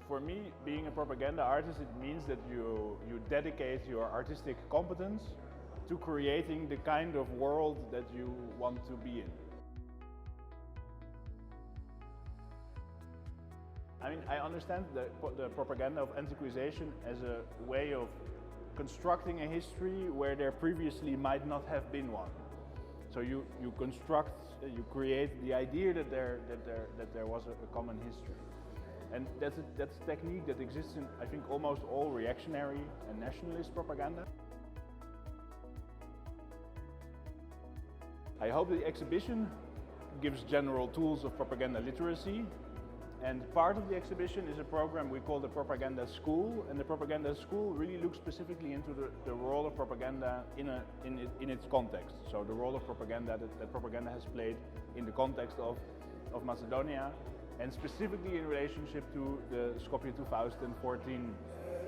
For me, being a propaganda artist, it means that you dedicate your artistic competence to creating the kind of world that you want to be in. I mean, I understand the propaganda of antiquization as a way of constructing a history where there previously might not have been one. So you create the idea that there was a common history. And that's a technique that exists in, I think, almost all reactionary and nationalist propaganda. I hope the exhibition gives general tools of propaganda literacy. And part of the exhibition is a program we call the Propaganda School, and the Propaganda School really looks specifically into the role of propaganda in its context. So the role of propaganda that propaganda has played in the context of Macedonia, and specifically in relationship to the Skopje 2014.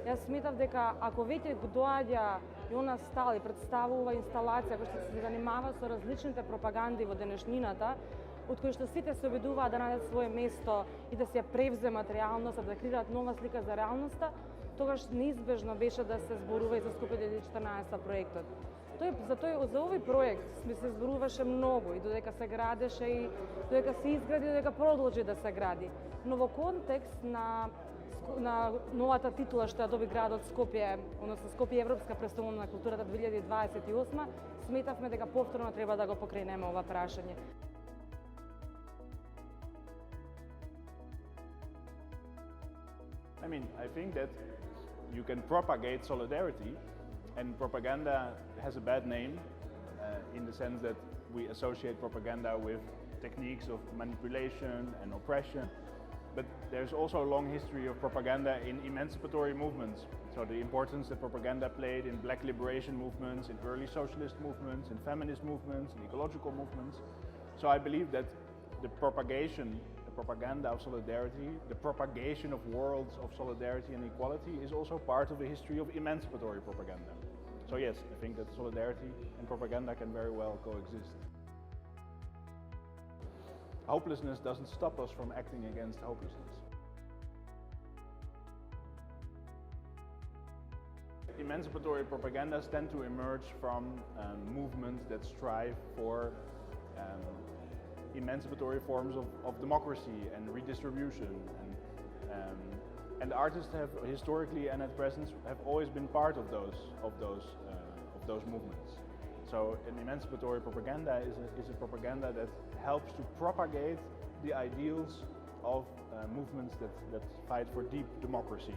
Јас сметав дека ако веќе го доаѓа Јонас Стал и представува инсталација која што се занимава со различните пропаганди во денешнината, од кои што сите се обидуваат да најдат свое место и да се превземат реалноста, да креираат нова слика за реалноста, тогаш неизбежно беше да се зборува и за Скопје 2014 проектот. За овој проект се зборуваше многу и додека се градеше и додека се изгради, додека продолжи да се гради. Но во контекст на новата титула што ја доби градот Скопје, односно Скопје Европска престолна на културата 2028, сметавме дека повторно треба да го покренеме ова прашање. I mean, I think that you can propagate solidarity, and propaganda has a bad name in the sense that we associate propaganda with techniques of manipulation and oppression. But there's also a long history of propaganda in emancipatory movements. So the importance that propaganda played in black liberation movements, in early socialist movements, in feminist movements, in ecological movements. So I believe that the propaganda of solidarity, the propagation of worlds of solidarity and equality is also part of the history of emancipatory propaganda. So yes, I think that solidarity and propaganda can very well coexist. Hopelessness doesn't stop us from acting against hopelessness. Emancipatory propagandas tend to emerge from movements that strive for emancipatory forms of democracy and redistribution, and artists have historically and at present have always been part of those movements. So an emancipatory propaganda is a propaganda that helps to propagate the ideals of movements that fight for deep democracy.